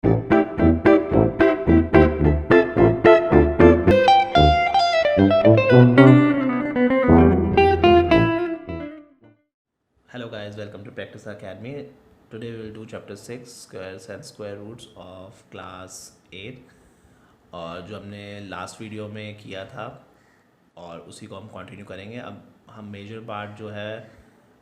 Hello guys, welcome to Practice Academy. Today we will do chapter 6 squares and square roots of class 8 और जो हमने last video में किया था और उसी को हम कंटिन्यू करेंगे। अब हम मेजर पार्ट जो है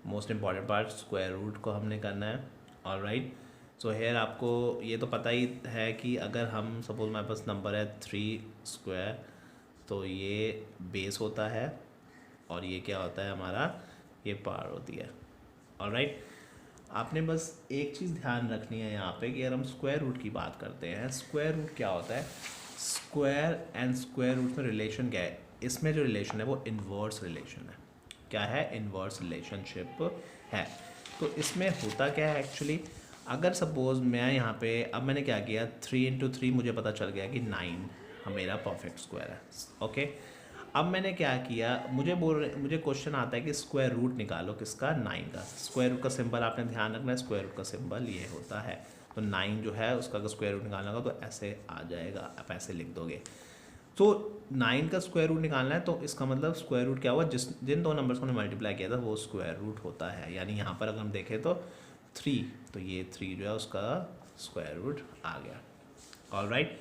most important part square root को हमने करना है। ऑलराइट, सो हेयर आपको ये तो पता ही है कि अगर हम सपोज हमारे पास नंबर है 3 स्क्वायर तो ये बेस होता है और ये क्या होता है हमारा, ये पार होती है। ऑलराइट, आपने बस एक चीज़ ध्यान रखनी है यहाँ पे कि अगर हम स्क्वायर रूट की बात करते हैं, स्क्वायर रूट क्या होता है, स्क्वायर एंड स्क्वायर रूट में रिलेशन क्या है, इसमें जो रिलेशन है वो इन्वर्स रिलेशन है। क्या है? इन्वर्स रिलेशनशिप है। तो इसमें होता क्या है एक्चुअली, अगर सपोज मैं यहाँ पे, अब मैंने क्या किया, 3 × 3 मुझे पता चल गया कि 9 मेरा परफेक्ट स्क्वायर है। ओके, अब मैंने क्या किया, मुझे क्वेश्चन आता है कि स्क्वायर रूट निकालो किसका, 9 का। स्क्वायर रूट का सिंबल आपने ध्यान रखना है, स्क्वायर रूट का सिंबल ये होता है। तो 9 जो है उसका अगर स्क्वायर रूट निकालना होगा तो ऐसे आ जाएगा, आप ऐसे लिख दोगे। तो 9 का स्क्वायर रूट निकालना है तो इसका मतलब स्क्वायर रूट क्या हुआ, जिन दो नंबर्स को हमने मल्टीप्लाई किया था वो स्क्वायर रूट होता है। यानी यहाँ पर अगर हम देखें तो 3, तो ये 3 जो है उसका स्क्वायर रूट आ गया। Alright,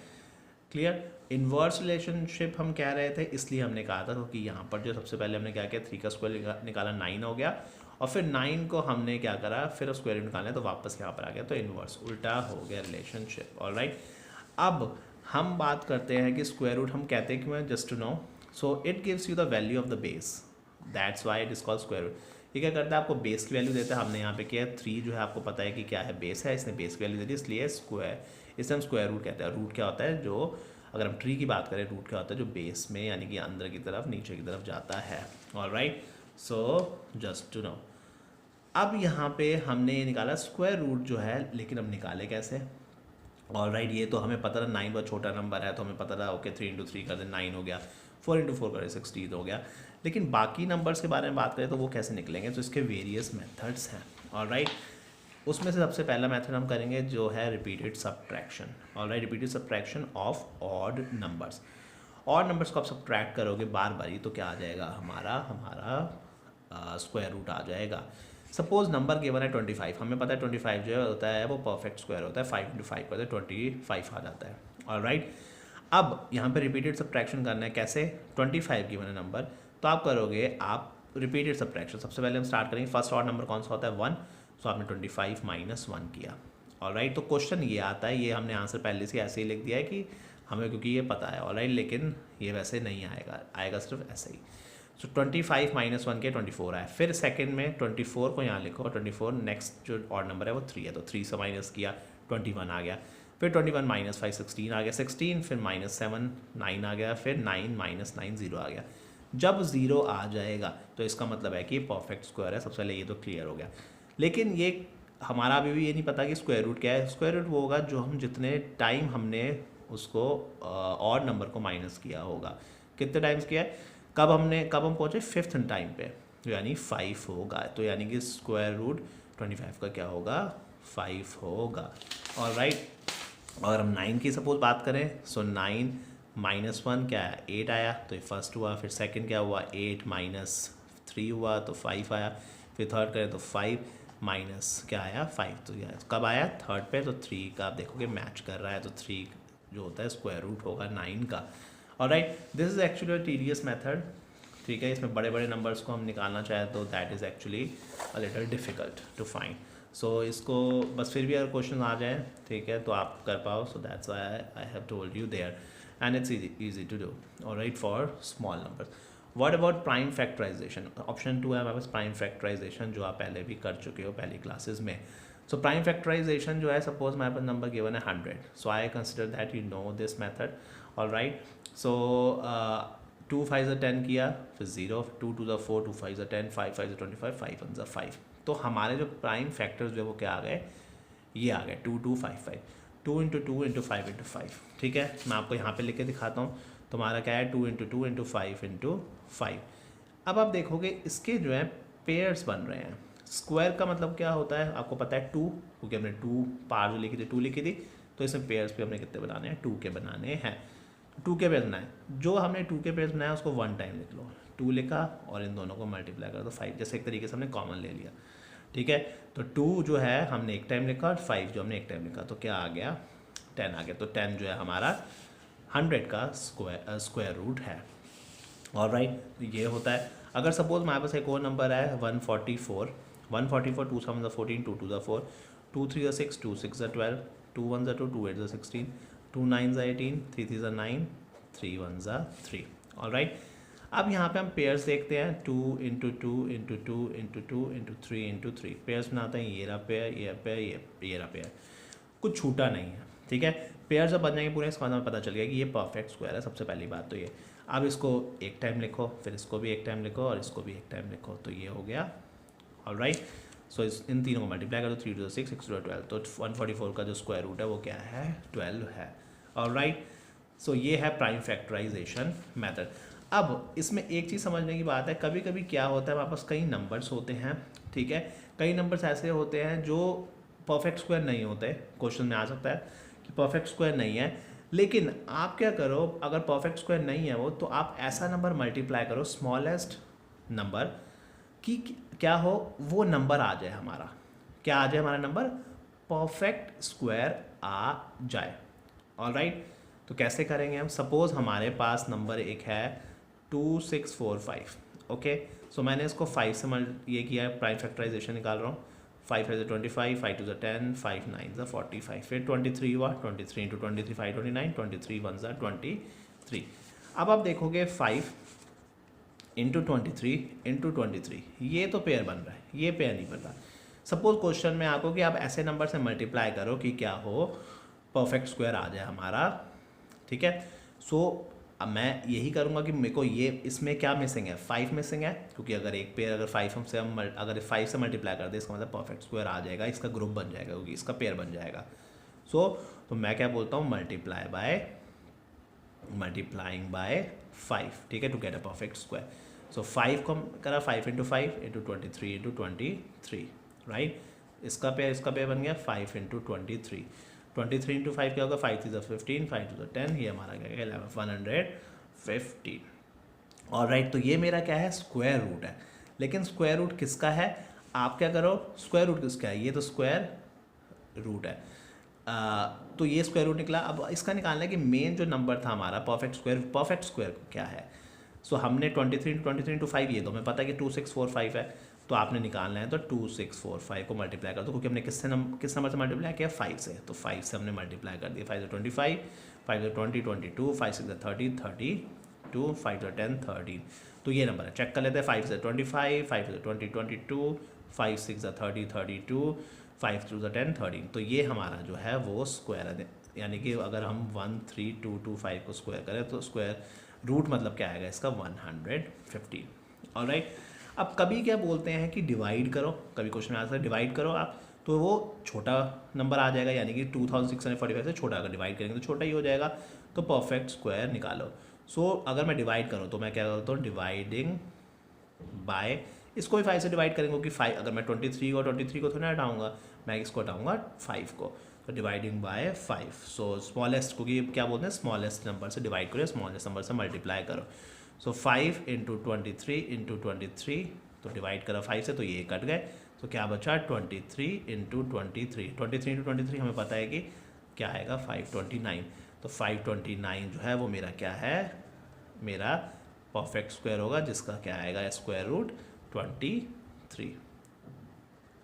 clear. इन्वर्स रिलेशनशिप हम कह रहे थे इसलिए हमने कहा था क्योंकि यहाँ पर जो सबसे पहले हमने क्या किया, 3 का स्क्वायर निकाला 9 हो गया और फिर 9 को हमने क्या करा, फिर स्क्वायर रूट निकालना है तो वापस यहाँ पर आ गया, तो इन्वर्स उल्टा हो गया रिलेशनशिप। ऑलराइट, अब हम बात करते हैं कि स्क्वायर रूट हम कहते हैं क्यों, just to know, so it gives you the value of the base, that's why it is called square root. ये क्या करता है, आपको बेस की वैल्यू देता है। हमने यहाँ पे किया 3 जो है आपको पता है कि क्या है, बेस है, इसने बेस की वैल्यू दे दी इसलिए स्क्वायर, इसे हम स्क्वायर रूट कहते हैं। रूट क्या होता है, जो अगर हम ट्री की बात करें, रूट क्या होता है, जो बेस में यानी कि अंदर की तरफ, नीचे की तरफ जाता है। Alright, so just to know, अब यहाँ पे हमने ये निकाला स्क्वायर रूट जो है, लेकिन हम निकाले कैसे। ऑलराइट, ये तो हमें पता था 9 बहुत छोटा नंबर है तो हमें पता था ओके 3 × 3 कर दे 9 हो गया, 4 × 4 कर दे 16 हो गया। लेकिन बाकी नंबर्स के बारे में बात करें तो वो कैसे निकलेंगे, तो इसके वेरियस मेथड्स हैं। ऑलराइट, उसमें से सबसे पहला मेथड हम करेंगे जो है repeated subtraction. Alright, repeated subtraction of odd numbers. Odd numbers को आप सब्ट्रैक्ट करोगे बार बारी तो क्या आ जाएगा, हमारा स्क्वायर रूट आ जाएगा। सपोज नंबर गिवन है 25, हमें पता है 25 जो होता है वो परफेक्ट स्क्वायर होता है, 5 × 5 करते हैं 25 आ जाता है। ऑलराइट, अब यहाँ पे रिपीटेड सब्ट्रैक्शन करना है कैसे, 25 गिवन है नंबर, तो आप करोगे, आप रिपीटेड सब्ट्रैक्शन, सबसे पहले हम स्टार्ट करेंगे, फर्स्ट ऑड नंबर कौन सा होता है 1, तो आपने 25 - 1 किया। ऑलराइट, तो क्वेश्चन ये आता है, ये हमने आंसर पहले से ऐसे ही लिख दिया है कि हमें, क्योंकि ये पता है। ऑलराइट, लेकिन ये वैसे नहीं आएगा, आएगा सिर्फ ऐसे ही। सो 25 - 1 के 24 आया। फिर सेकंड में 24 को यहाँ लिखो, 24 नेक्स्ट जो ऑड नंबर है वो 3 है, तो 3 से माइनस किया 21 आ गया। फिर 21 - 5 16 आ गया, 16 फिर -7 9 आ गया, फिर 9 - 9 0 आ गया। जब 0 आ जाएगा तो इसका मतलब है कि परफेक्ट स्क्वायर है। सबसे पहले ये तो क्लियर हो गया, लेकिन ये हमारा अभी भी ये नहीं पता कि स्क्वायर रूट क्या है। स्क्वायर रूट वो होगा जो हम जितने टाइम हमने उसको ऑड नंबर को माइनस किया होगा, कितने टाइम्स किया है, कब हम पहुँचे 5th टाइम पे, यानी 5 होगा। तो यानी कि स्क्वायर रूट 25 का क्या होगा, 5 होगा। ऑलराइट, और हम 9 की सपोज बात करें, सो 9 - 1 क्या है, 8 आया, तो ये फर्स्ट हुआ। फिर सेकंड क्या हुआ, 8 - 3 हुआ तो 5 आया। फिर थर्ड करें तो 5 माइनस क्या आया, 5, तो यह कब आया, थर्ड पे। तो 3 का आप देखोगे मैच कर रहा है, तो 3 जो होता है स्क्वायर रूट होगा 9 का। Alright, this is actually a tedious method, ठीक है। इसमें बड़े बड़े नंबर्स को हम निकालना चाहें तो that is actually a little difficult to find. So इसको बस फिर भी अगर क्वेश्चन आ जाए, ठीक है, तो आप कर पाओ। So that's why I have told you there and it's easy to do, alright, for small numbers. What about prime factorization, option 2 है हमारे पास प्राइम फैक्टराइजेशन, जो आप पहले भी कर चुके हो पहली क्लासेस में। सो प्राइम फैक्टराइजेशन जो है, सपोज हमारे पास नंबर गिवन है 100, so I consider that you know this method. Alright, so 2 5 10 किया, फिर 0, 2 2 4, 2 5 10, 5 5 25, 5 1 5। तो हमारे जो प्राइम फैक्टर्स जो है वो क्या आ गए, ये आ गए 2 2 5 5, 2 × 2 × 5 × 5, ठीक है। मैं आपको यहाँ पे लिख के दिखाता हूँ। तुम्हारा क्या है, 2 × 2 × 5 × 5। अब आप देखोगे इसके जो है पेयर्स बन रहे हैं। स्क्वायर का मतलब क्या होता है आपको पता है 2, क्योंकि हमने 2 पार जो लिखी थी 2 लिखी थी, तो इसमें पेयर्स पे हमने कितने बनाने हैं 2 के बनाने हैं। 2 के पेयर्स बनाए, जो हमने 2 के पेयर्स बनाया उसको 1 टाइम लिख लो, 2 लिखा और इन दोनों को मल्टीप्लाई कर दो 5, जैसे एक तरीके से हमने कॉमन ले लिया। ठीक है, तो 2 जो है हमने एक टाइम लिखा और 5 जो हमने एक टाइम लिखा, तो क्या आ गया 10 आ गया। तो 10 जो है हमारा 100 का स्क्वायर रूट है। ऑलराइट, तो ये होता है। अगर सपोज हमारे पास एक और नंबर है 144, 2 7 14, 2 2 4, 2 3 6, 2 6 12, 2 1 2, 2 8 16, 2 9 18, 3 3 9, 3 1 3। ऑलराइट, अब यहाँ पे हम पेयर्स देखते हैं 2 into 2 into 2 into 2 into 3 into 3 pairs बनाते हैं। ये रहा पेयर, ये पेयर, ये रहा पेयर, कुछ छूटा नहीं है। ठीक है, पेयर जब बन जाएंगे पूरे इसका मतलब पता चल गया कि ये परफेक्ट स्क्वायर है। सबसे पहली बात तो ये, अब इसको एक टाइम लिखो, फिर इसको भी एक टाइम लिखो और इसको भी एक टाइम लिखो, तो ये हो गया। ऑलराइट, सो इन तीनों को मल्टीप्लाई करो, 3 to 6, 6 to 12, तो 144 का जो स्क्वायर रूट है वो क्या है 12 है। ऑलराइट, सो ये है प्राइम फैक्टराइजेशन मेथड। अब इसमें एक चीज़ समझने की बात है, कभी कभी क्या होता है हमारे पास कई नंबर्स होते हैं। ठीक है, कई नंबर्स ऐसे होते हैं जो परफेक्ट स्क्वायर नहीं होते। क्वेश्चन में आ सकता है कि परफेक्ट स्क्वायर नहीं है, लेकिन आप क्या करो, अगर परफेक्ट स्क्वायर नहीं है वो, तो आप ऐसा नंबर मल्टीप्लाई करो स्मॉलेस्ट नंबर कि क्या हो वो नंबर आ जाए हमारा, क्या आ जाए हमारा नंबर परफेक्ट स्क्वायर आ जाए। ऑलराइट, तो कैसे करेंगे हम, सपोज हमारे पास नंबर एक है 2645। ओके, सो मैंने इसको 5 से ये किया है, प्राइम फैक्टराइजेशन निकाल रहा हूँ। 5 5 25, 5 2 10, 5 9 45, फिर 23 हुआ, 23 इंटू 23 5 29, 23 1 23। अब आप देखोगे 5 इंटू 23 इंटू 23, ये तो पेयर बन रहा है, ये पेयर नहीं बन रहा। सपोज क्वेश्चन में आपको कि आप ऐसे नंबर से मल्टीप्लाई करो कि क्या हो परफेक्ट स्क्वायर आ जाए हमारा। ठीक है, सो अब मैं यही करूँगा कि मेरे को ये इसमें क्या मिसिंग है 5 मिसिंग है, क्योंकि अगर एक पेयर अगर 5 से हम अगर 5 से मल्टीप्लाई कर दे इसका मतलब परफेक्ट स्क्वायर आ जाएगा, इसका ग्रुप बन जाएगा क्योंकि इसका पेयर बन जाएगा। सो तो मैं क्या बोलता हूँ मल्टीप्लाइंग बाय 5। ठीक है, to get a perfect square. So 5 को करा 5 इंटू 5 इंटू 23 इंटू 23, राइट। इसका पेयर बन गया 5 इंटू 23। 23 इंटू 5 क्या होगा, 5 3 15, 5 2 10, ये हमारा क्या है 115। और राइट, तो ये मेरा क्या है स्क्वायर रूट है। लेकिन स्क्वायर रूट किसका है, आप क्या करो स्क्वायर रूट किसका है, ये तो स्क्वायर रूट है। तो ये स्क्वायर रूट निकला। अब इसका निकालना है कि मेन जो नंबर था हमारा परफेक्ट स्क्वायर क्या है। सो हमने 23 इंटू 5 ये तो हमें पता है कि 2645 है, तो आपने निकालना है तो 2645 को मल्टीप्लाई कर दो, क्योंकि हमने किस नंबर से मल्टीप्लाई किया 5 से, तो 5 से हमने मल्टीप्लाई कर दिया। 5 से 25, 5 से 20 22, 5 से 30 32, 5 से 10 13, तो ये नंबर है। चेक कर लेते हैं 5 से 25, 5 से 20 22, 5 6 30 32, 5 2 10 13, तो ये हमारा जो है वो स्क्वायर है। यानी कि अगर हम 13225 को स्क्वायर करें तो स्क्वायर रूट मतलब क्या आएगा इसका 115। ऑलराइट, अब कभी क्या बोलते हैं कि डिवाइड करो, कभी क्वेश्चन में आता है डिवाइड करो आप, तो वो छोटा नंबर आ जाएगा, यानी कि 2645 से छोटा अगर डिवाइड करेंगे तो छोटा ही हो जाएगा, तो परफेक्ट स्क्वायर निकालो। सो अगर मैं डिवाइड करूँ तो मैं क्या करता हूँ डिवाइडिंग बाय, इसको भी 5 से डिवाइड करेंगे कि 5 अगर मैं 23 को थोड़ा हटाऊँगा, मैं इसको हटाऊँगा 5 को, तो डिवाइडिंग बाय 5। सो स्मॉलेस्ट को क्या बोलते हैं स्मॉलेस्ट नंबर से डिवाइड करो, स्मॉलेस्ट नंबर से मल्टीप्लाई करो। सो 5 इंटू 23 इंटू 23, तो डिवाइड करा 5 से, तो ये कट गए, तो क्या बचा 23 इंटू 23। 23 इंटू 23 हमें पता है कि क्या आएगा 529, तो 529 जो है वो मेरा क्या है मेरा परफेक्ट स्क्वायर होगा, जिसका क्या आएगा स्क्वायर रूट 23।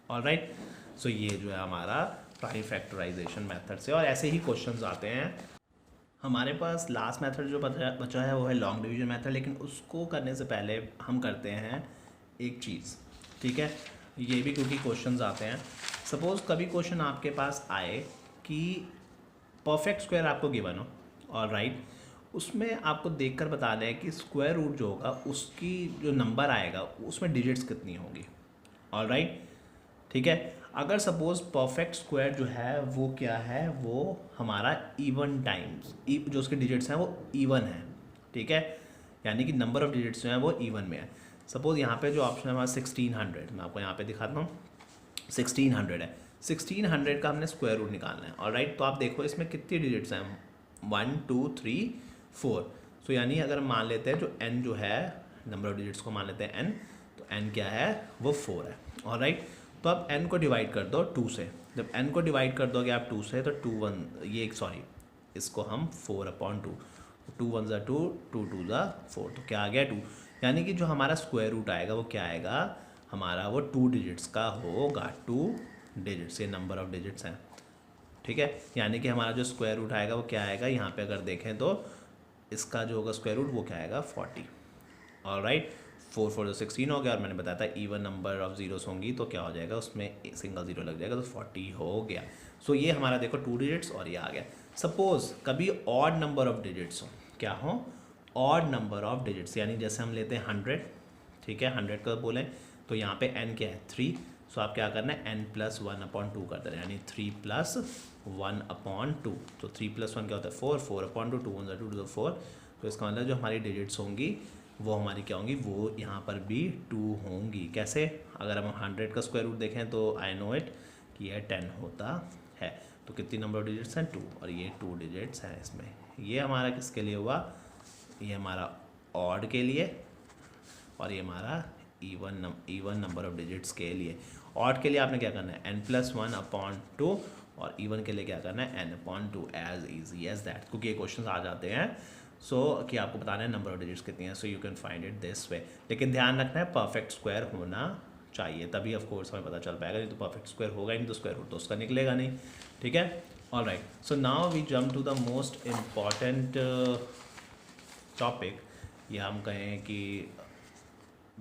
ऑलराइट, सो ये जो है हमारा प्राइम फैक्टराइजेशन मेथड से, और ऐसे ही क्वेश्चंस आते हैं। हमारे पास लास्ट मेथड जो बचा है वो है लॉन्ग डिवीजन मेथड, लेकिन उसको करने से पहले हम करते हैं एक चीज़। ठीक है, ये भी क्योंकि क्वेश्चंस आते हैं। सपोज़ कभी क्वेश्चन आपके पास आए कि परफेक्ट स्क्वायर आपको गिवन हो, और राइट, उसमें आपको देखकर बताना है कि स्क्वायर रूट जो होगा उसकी जो नंबर आएगा उसमें डिजिट्स कितनी होंगी। और राइट, ठीक है, अगर सपोज परफेक्ट स्क्वायर जो है वो क्या है, वो हमारा इवन टाइम्स जो उसके डिजिट्स हैं वो इवन है। ठीक है, यानी कि नंबर ऑफ डिजिट्स जो हैं वो इवन में है। सपोज यहाँ पे जो ऑप्शन है हमारा 1600, मैं आपको यहाँ पे दिखाता हूँ 1600 है, 1600 का हमने स्क्वायर रूट निकालना है। और राइट, तो आप देखो इसमें कितनी डिजिट्स हैं, 1 2 3 4। सो यानी अगर हम मान लेते हैं जो n जो है नंबर ऑफ डिजिट्स को मान लेते हैं n, तो n क्या है वो 4 है। और राइट, तो अब n को डिवाइड कर दो 2 से। जब n को डिवाइड कर दोगे आप 2 से तो 2 1 ये सॉरी इसको हम 4/2, 2 1 ज़ा 2, 2 2 ज़ा 4, तो क्या आ गया 2। यानी कि जो हमारा स्क्वायर रूट आएगा वो क्या आएगा हमारा, वो 2 डिजिट्स का होगा। 2 डिजिट्स, ये नंबर ऑफ डिजिट्स हैं, ठीक है। यानी कि हमारा जो स्क्वायर रूट आएगा वो क्या आएगा, यहाँ पे अगर देखें तो इसका जो होगा स्क्वायर रूट वो क्या आएगा 40। और राइट, 4 4 16 हो गया, और मैंने बताया था इवन नंबर ऑफ जीरोस होंगी तो क्या हो जाएगा उसमें सिंगल जीरो लग जाएगा, तो 40 हो गया। सो ये हमारा देखो 2 डिजिट्स और ये आ गया। सपोज कभी ऑड नंबर ऑफ डिजिट्स हो, क्या हो ऑड नंबर ऑफ डिजिट्स, यानी जैसे हम लेते हैं 100, ठीक है, 100 का बोलें तो यहाँ पे n क्या है 3। सो आप क्या करना है n + 1/2 कर देना, यानी 3 + 1/2। तो 3 + 1 क्या होता है 4, 4/2, 2 1 ज़ा 2 2 4। तो इसका मतलब जो हमारी डिजिट्स होंगी वो हमारी क्या होंगी, वो यहाँ पर भी 2 होंगी। कैसे, अगर हम 100 का स्क्वायर रूट देखें तो आई नो इट कि यह 10 होता है। तो कितनी नंबर ऑफ डिजिट्स हैं 2, और ये 2 डिजिट्स हैं इसमें। ये हमारा किसके लिए हुआ, ये हमारा ऑड के लिए, और ये हमारा इवन नंबर ऑफ डिजिट्स के लिए। ऑड के लिए आपने क्या करना है n + 1/2, और इवन के लिए क्या करना है n/2, as easy as that, क्योंकि ये क्वेश्चन आ जाते हैं कि आपको बताना है नंबर ऑफ डिजिट्स कितनी है। So you can find it this way, लेकिन ध्यान रखना है परफेक्ट स्क्वायर होना चाहिए, तभी ऑफ कोर्स हमें पता चल पाएगा। नहीं तो परफेक्ट स्क्वायर होगा ही नहीं तो स्क्वायर रूट तो उसका निकलेगा नहीं, ठीक है। All right, so now we jump to the most important topic, या हम कहें कि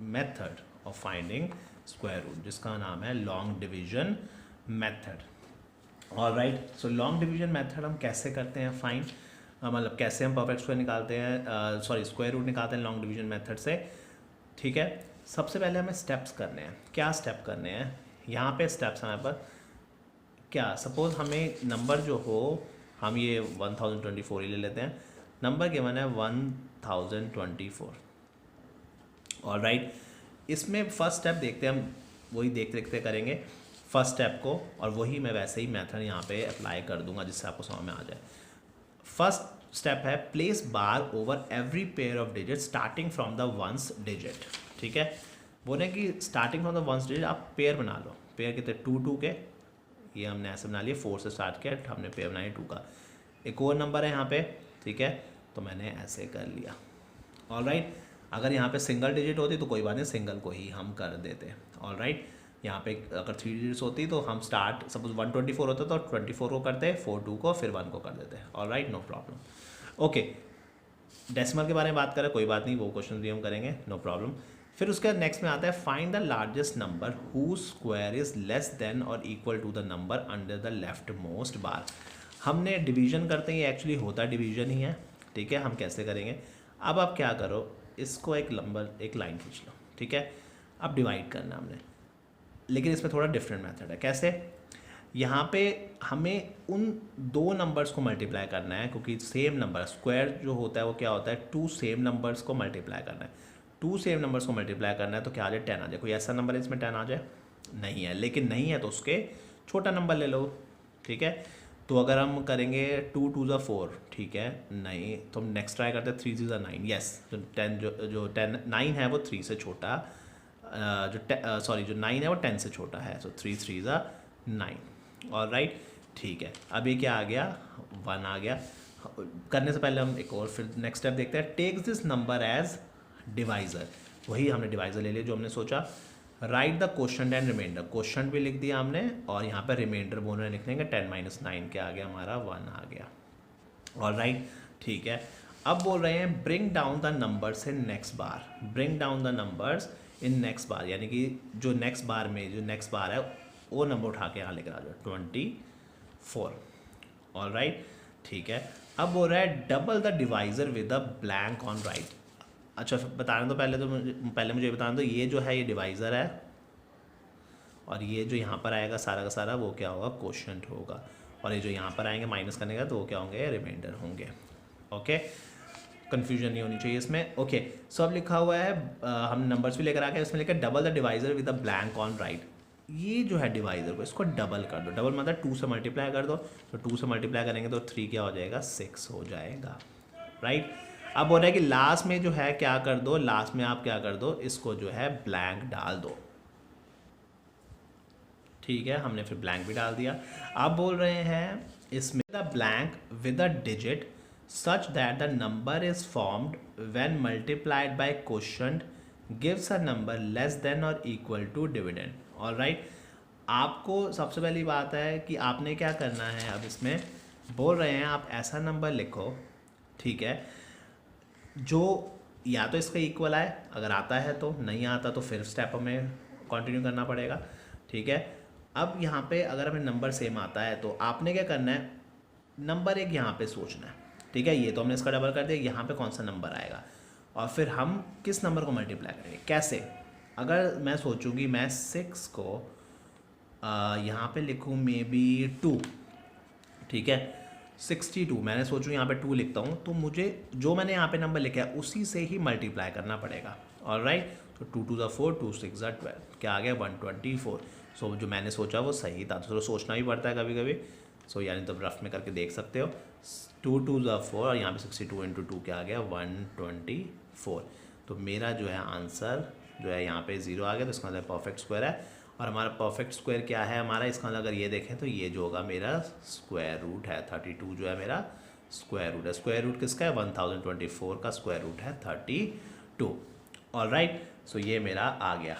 method of finding square root, जिसका नाम है long division method. All right, so long division method हम कैसे करते हैं फाइंड, मतलब कैसे हम परफेक्ट स्क्वायर निकालते हैं, स्क्वायर रूट निकालते हैं लॉन्ग डिवीजन मेथड से, ठीक है। सबसे पहले हमें स्टेप्स करने हैं। क्या स्टेप करने हैं, यहाँ पे स्टेप्स हमारे पर क्या, सपोज हमें नंबर जो हो, हम ये 1024 ही ले लेते हैं, नंबर गिवन है 1024। ऑल राइट, इसमें फर्स्ट स्टेप देखते हैं हम, वही देखते देखते करेंगे फर्स्ट स्टेप को, और वही मैं वैसे ही मेथड यहाँ पे अप्लाई कर दूंगा जिससे आपको समझ में आ जाए। फर्स्ट स्टेप है place bar over every pair of digit starting from the ones digit, ठीक है। बोले कि starting from the ones digit आप पेयर बना लो। पेयर कितने 2 2 के, ये हमने ऐसे बना लिए, 4 से स्टार्ट किया, हमने पेयर बनाई 2 का। एक और नंबर है यहाँ पे, ठीक है, तो मैंने ऐसे कर लिया। ऑल राइट, अगर यहाँ पे सिंगल डिजिट होती तो कोई बात नहीं, सिंगल को ही हम कर देते। ऑल राइट, यहाँ पे अगर 3 डिजिट्स होती तो हम स्टार्ट सपोज 124 होता तो 24 को करते, 4 2 को, फिर 1 को कर देते। All right, no problem. Okay, decimal के बारे में बात करें, कोई बात नहीं, वो क्वेश्चन भी हम करेंगे, नो प्रॉब्लम। फिर उसके नेक्स्ट में आता है find the largest number who square is less than और equal to the number under the left most bar. हमने डिवीजन करते हैं, एक्चुअली होता डिवीजन ही है, ठीक है। हम कैसे करेंगे, अब आप क्या करो, इसको एक लाइन खींच लो, ठीक है। अब डिवाइड करना हमने, लेकिन इसमें थोड़ा डिफरेंट मेथड है। कैसे, यहाँ पे हमें उन 2 नंबर्स को मल्टीप्लाई करना है, क्योंकि सेम नंबर स्क्वायर जो होता है वो क्या होता है 2 सेम नंबर्स को मल्टीप्लाई करना है। 2 सेम नंबर्स को मल्टीप्लाई करना है तो क्या आ जाए 10 आ जाए। कोई ऐसा नंबर है इसमें 10 आ जाए, नहीं है, लेकिन नहीं है तो उसके छोटा नंबर ले लो, ठीक है। तो अगर हम करेंगे 2 2 ज़ा 4, ठीक है, नहीं तो हम नेक्स्ट ट्राई करते हैं 3 3 ज़ा 9, यस। जो 9 है वो 3 से छोटा, जो 9 है वो 10 से छोटा है, सो 3 3 ज़ा 9। ऑल राइट, ठीक है, अब ये क्या आ गया 1 आ गया। करने से पहले हम एक और फिर नेक्स्ट स्टेप देखते हैं, takes this number as divisor. वही हमने डिवाइज़र ले लिया जो हमने सोचा। Write the question and remainder, question भी लिख दिया हमने, और यहाँ पर रिमाइंडर बोल रहे लिख देंगे 10 - 9 क्या आ गया हमारा 1 आ गया। ऑल राइट, ठीक है। अब बोल रहे हैं bring down the numbers in next bar, bring down the numbers in next bar, यानी कि जो नेक्स्ट बार में जो नेक्स्ट बार है वो नंबर उठा के यहाँ लेकर आ जाओ 24। ऑल राइट, ठीक है। अब बोल रहा है double the divisor with a blank on right. अच्छा, बताने तो पहले मुझे बताना दो, ये जो है ये डिवाइज़र है, और ये जो यहाँ पर आएगा सारा का सारा वो क्या होगा क्वोशंट होगा, और ये जो यहाँ पर आएंगे माइनस करने का तो वो क्या होंगे रिमाइंडर होंगे। ओके, कन्फ्यूजन नहीं होनी चाहिए इसमें। ओके, सो अब लिखा हुआ है हम नंबर्स भी लेकर आ गए, इसमें लिखा है double the divisor with a blank on right. ये जो है डिवाइजर को इसको डबल कर दो, डबल मतलब 2 से मल्टीप्लाई कर दो, तो 2 से मल्टीप्लाई करेंगे तो 3 क्या हो जाएगा, 6 हो जाएगा, राइट। अब बोल रहा है कि लास्ट में जो है क्या कर दो, लास्ट में आप क्या कर दो, इसको जो है ब्लैंक डाल दो, ठीक है, हमने फिर ब्लैंक भी डाल दिया। आप बोल रहे हैं इसमें the blank with a digit such that the number is formed when multiplied by quotient gives a number less than or equal to dividend. All right, आपको सबसे पहली बात है कि आपने क्या करना है, अब इसमें बोल रहे हैं आप ऐसा नंबर लिखो, ठीक है, जो या तो इसका इक्वल आए, अगर आता है तो, नहीं आता तो फिर स्टेप हमें कंटिन्यू करना पड़ेगा, ठीक है। अब यहाँ पे अगर हमें नंबर सेम आता है तो आपने क्या करना है, नंबर एक यहाँ पे सोचना है, ठीक है, ये तो हमने इसका डबल कर दिया, यहाँ पे कौन सा नंबर आएगा और फिर हम किस नंबर को मल्टीप्लाई करेंगे, कैसे। अगर मैं सोचूंगी मैं 6 को यहाँ पे लिखूँ मे बी 2, ठीक है, 62 मैंने सोचूँ यहाँ पे 2 लिखता हूँ, तो मुझे जो मैंने यहाँ पे नंबर लिखा है उसी से ही मल्टीप्लाई करना पड़ेगा, ऑलराइट। तो 2 2 ज़ा 4, 2 6 ज़ा 12, क्या आ गया 124। सो जो मैंने सोचा वो सही था, तो सोचना भी पड़ता है कभी कभी, सो यानी तो रफ में करके देख सकते हो। 2 2 ज़ा 4 और यहाँ पे 62 इंटू 2 क्या आ गया 124। तो मेरा जो है आंसर जो है यहाँ पे 0 आ गया, तो इसका मतलब परफेक्ट स्क्वायर है। और हमारा परफेक्ट स्क्वायर क्या है हमारा, इसका मतलब अगर ये देखें तो ये जो होगा मेरा स्क्वायर रूट है 32, जो है मेरा स्क्वायर रूट है। स्क्वायर रूट किसका है, 1024 का स्क्वायर रूट है 32, ऑलराइट। सो ये मेरा आ गया,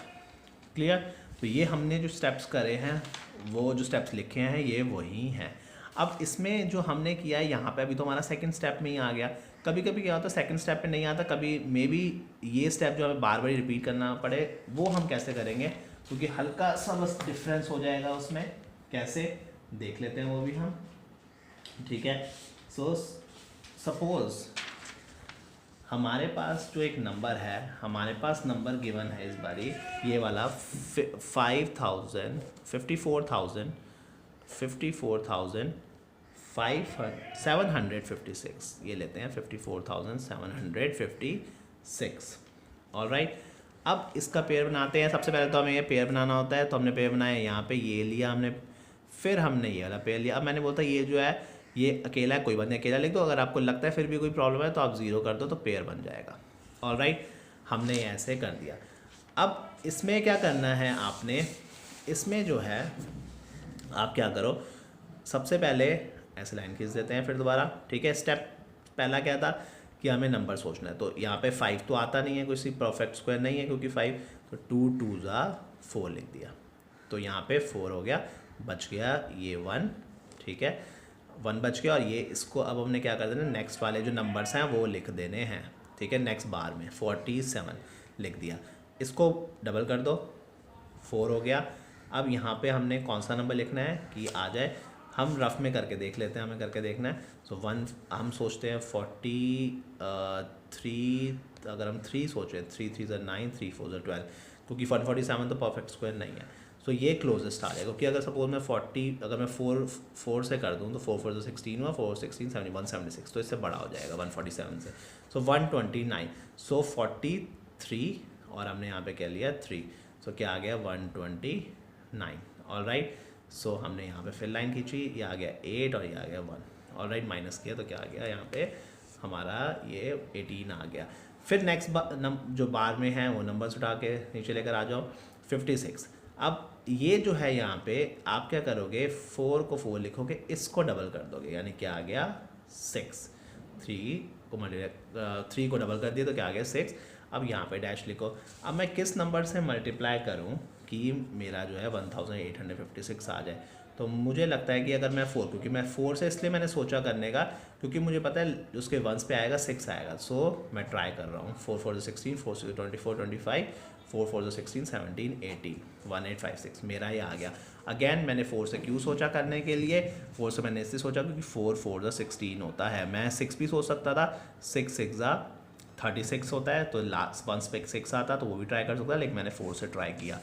क्लियर। तो ये हमने जो स्टेप्स करे हैं, वो जो स्टेप्स लिखे हैं ये वही हैं। अब इसमें जो हमने किया है यहाँ पे, अभी तो हमारा सेकंड स्टेप में ही आ गया। कभी कभी क्या होता है सेकंड स्टेप पे नहीं आता, कभी मे बी ये स्टेप जो हमें बार बार रिपीट करना पड़े, वो हम कैसे करेंगे, क्योंकि हल्का सा बस डिफरेंस हो जाएगा उसमें, कैसे देख लेते हैं वो भी हम, ठीक है। सो सपोज हमारे पास जो एक नंबर है, हमारे पास नंबर गिवन है इस बारी ये वाला 54,756, ये लेते हैं 54,756, ऑलराइट। अब इसका पेयर बनाते हैं। सबसे पहले तो हमें ये पेयर बनाना होता है, तो हमने पेयर बनाया, यहाँ पे ये लिया हमने, फिर हमने ये वाला पेयर लिया। अब मैंने बोलता ये जो है ये अकेला है, कोई बात नहीं अकेला लिख दो, अगर आपको लगता है फिर भी कोई प्रॉब्लम है तो आप 0 कर दो तो पेयर बन जाएगा, ऑलराइट। हमने ये ऐसे कर दिया। अब इसमें क्या करना है आपने, इसमें जो है आप क्या करो, सबसे पहले ऐसे लाइन खींच देते हैं फिर दोबारा, ठीक है। स्टेप पहला क्या था कि हमें नंबर सोचना है, तो यहाँ पे 5 तो आता नहीं है, कोई सी परफेक्ट स्क्वायर नहीं है क्योंकि 5, तो 2 2 ज़ा 4 लिख दिया, तो यहाँ पे 4 हो गया, बच गया ये 1, ठीक है, 1 बच गया। और ये इसको अब हमने क्या कर देना, नेक्स्ट वाले जो नंबर्स हैं वो लिख देने हैं, ठीक है। नेक्स्ट बार में 47 लिख दिया, इसको डबल कर दो, 4 हो गया। अब यहाँ पे हमने कौन सा नंबर लिखना है कि आ जाए, हम रफ में करके देख लेते हैं, हमें करके देखना है। सो 1 हम सोचते हैं 43, अगर हम 3 सोचें, 3 3 ज़ा 9, 3 4 ज़ा 12, क्योंकि 147 तो परफेक्ट स्क्वायर नहीं है, सो ये क्लोजेस्ट आ जाएगा। क्योंकि अगर सपोज मैं 40 अगर मैं 4 से कर दूँ तो 4 4 ज़ा 16 हुआ, 4 16 71 76, तो इससे बड़ा हो जाएगा 147 से, सो 129, सो 43 और हमने यहाँ पे क्या लिया 3, सो क्या आ गया 129, ऑलराइट। सो हमने यहाँ पे फिर लाइन खींची, ये आ गया 8 और ये आ गया 1, ऑलराइट। माइनस किया तो क्या आ गया यहाँ पे हमारा ये 18 आ गया। फिर नेक्स्ट जो बार में है वो नंबर्स उठा के नीचे लेकर आ जाओ, 56। अब ये जो है यहाँ पे आप क्या करोगे, 4 को 4 लिखोगे, इसको डबल कर दोगे, यानी क्या आ गया 6, 3 को डबल कर दिया तो क्या आ गया 6। अब यहाँ पे डैश लिखो। अब मैं किस नंबर से मल्टीप्लाई करूँ कि मेरा जो है 1856 आ जाए, तो मुझे लगता है कि अगर मैं 4, क्योंकि मैं 4 से इसलिए मैंने सोचा करने का क्योंकि मुझे पता है उसके वंस पे आएगा 6 आएगा, सो मैं ट्राई कर रहा हूँ। 4 4 16, 4 6 24 25, 4 4 16 17 18, 1856 मेरा ये आ गया। अगेन मैंने 4 से क्यों सोचा करने के लिए, 4 से मैंने इसलिए सोचा क्योंकि 4 4 16 होता है, मैं 6 भी सोच सकता था, 6 6 ज़ा 36 होता है, तो लास्ट वंस पे 6 आता तो वो भी ट्राई कर सकता, लेकिन मैंने 4 से ट्राई किया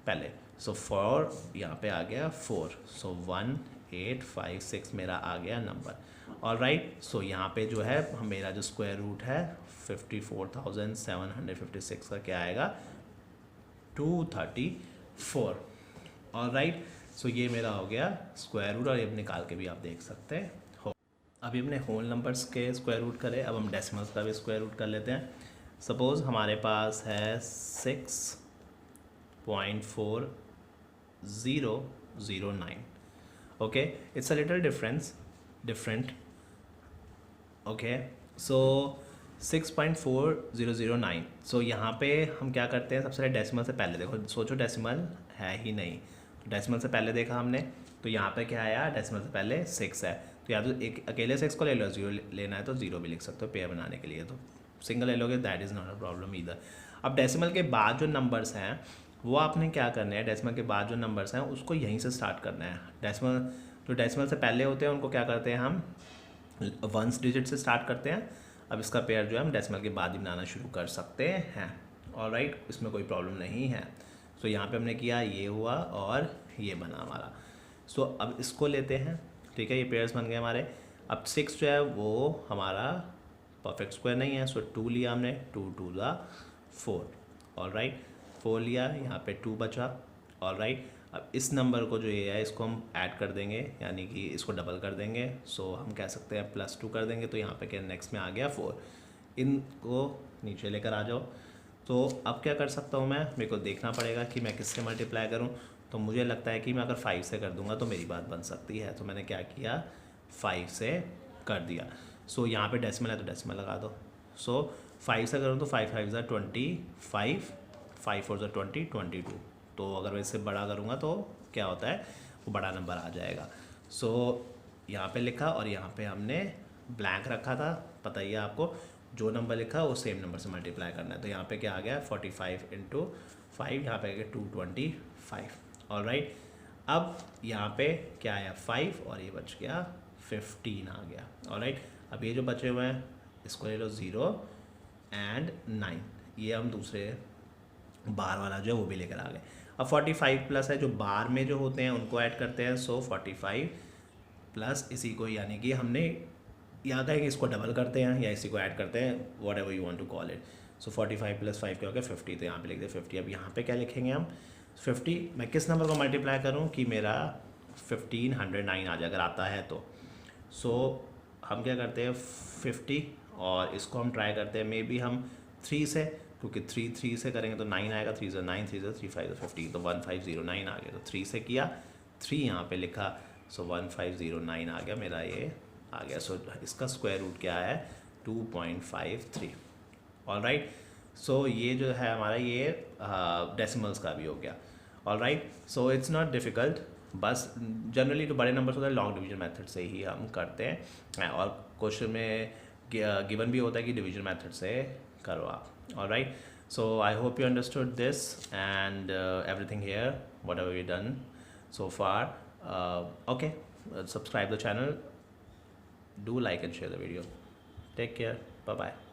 पहले। सो 4 यहाँ पे आ गया 4, सो 1856 मेरा आ गया नंबर। ऑलराइट, सो यहाँ पे जो है मेरा जो स्क्वायर रूट है 54,756 का क्या आएगा, 234। ऑलराइट, सो ये मेरा हो गया स्क्वायर रूट, और ये निकाल के भी आप देख सकते हो। अभी हमने होल नंबर्स के स्क्वायर रूट करे, अब हम डेसिमल्स का भी स्क्वायर रूट कर लेते हैं। सपोज़ हमारे पास है 6.4009। Okay, it's a little different. Okay, so 6.4009। So यहाँ पे हम क्या करते हैं, सबसे पहले डेसिमल से पहले देखो, सोचो डेसिमल है ही नहीं, तो डेसिमल से पहले देखा हमने, तो यहाँ पे क्या आया, डेसिमल से पहले 6 है, तो या तो एक अकेले 6 को ले लो, 0 लेना है तो 0 भी लिख सकते हो पेयर बनाने के लिए, तो सिंगल ले लोगे, that is not a problem either. अब डेसिमल के बाद जो नंबर्स हैं वो आपने क्या करना है, डेसिमल के बाद जो नंबर्स हैं उसको यहीं से स्टार्ट करना है। डेसिमल से पहले होते हैं उनको क्या करते हैं, हम वंस डिजिट से स्टार्ट करते हैं। अब इसका पेयर जो है हम डेसिमल के बाद ही बनाना शुरू कर सकते हैं। ऑलराइट, इसमें कोई प्रॉब्लम नहीं है। सो यहाँ पे हमने किया, ये हुआ और ये बना हमारा। सो अब इसको लेते हैं, ठीक है, ये पेयर्स बन गए हमारे। अब 6 जो है वो हमारा परफेक्ट स्क्वायर नहीं है, सो 2 लिया हमने, 2 2 ज़ा 4। ऑलराइट, 4 लिया, यहाँ पे 2 बचा। ऑलराइट, अब इस नंबर को जो ये है इसको हम ऐड कर देंगे, यानी कि इसको डबल कर देंगे। सो हम कह सकते हैं +2 कर देंगे, तो यहाँ पे क्या नेक्स्ट में आ गया 4। इनको नीचे लेकर आ जाओ। तो अब क्या कर सकता हूँ मैं, मेरे को देखना पड़ेगा कि मैं किससे मल्टीप्लाई करूँ। तो मुझे लगता है कि मैं अगर 5 से कर दूँगा तो मेरी बात बन सकती है, तो मैंने क्या किया, 5 से कर दिया। सो यहाँ पे डेसिमल है तो डेसिमल लगा दो। सो 5 से करूँ तो 5 5 ज़ा 25, 5 4 ज़ा 20, 22। तो अगर मैं इससे बड़ा करूँगा तो क्या होता है, वो बड़ा नंबर आ जाएगा। सो यहाँ पे लिखा और यहाँ पे हमने ब्लैंक रखा था, पता ही है आपको, जो नंबर लिखा वो सेम नंबर से मल्टीप्लाई करना है। तो यहाँ पे क्या आ गया, 45 × 5, यहाँ पे आ गया 225। ऑलराइट, अब यहाँ पे क्या आया, 5, और ये बच गया 15 आ गया। ऑलराइट, अब ये जो बचे हुए हैं इसको ले लो, 0 और 9, ये हम दूसरे बार वाला जो है वो भी लेकर आ गए। अब 45 प्लस है, जो बार में जो होते हैं उनको ऐड करते हैं। सो 45 प्लस इसी को, यानी कि हमने याद है कि इसको डबल करते हैं या इसी को ऐड करते हैं, whatever you want to call it. So 45 + 5 क्या हो गया, 50। तो यहाँ पे लिख दे 50। अब यहाँ पे क्या लिखेंगे हम, 50। मैं किस नंबर को मल्टीप्लाई करूँ कि मेरा 1509 आ जाए, अगर आता है तो। सो हम क्या करते हैं, 50, और इसको हम ट्राई करते हैं मे बी हम 3 से, क्योंकि 3 से करेंगे तो 9 आएगा, 3 से 9, 3 से 3 5 50, तो 1509 आ गया। तो 3 से किया, 3 यहाँ पे लिखा, सो 1509 आ गया मेरा, ये आ गया। सो इसका स्क्वायर रूट क्या है, 2.53। ऑलराइट, सो ये जो है हमारा ये डेसिमल्स का भी हो गया। Alright, so it's not difficult, बस जनरली जो बड़े नंबर्स होते हैं लॉन्ग डिवीजन मेथड से ही हम करते हैं, और क्वेश्चन में गिवन भी होता है कि डिवीजन मेथड से करो आप। Alright, so I hope you understood this, and everything here, whatever we done so far. Okay, subscribe the channel, do like and share the video. Take care, bye bye.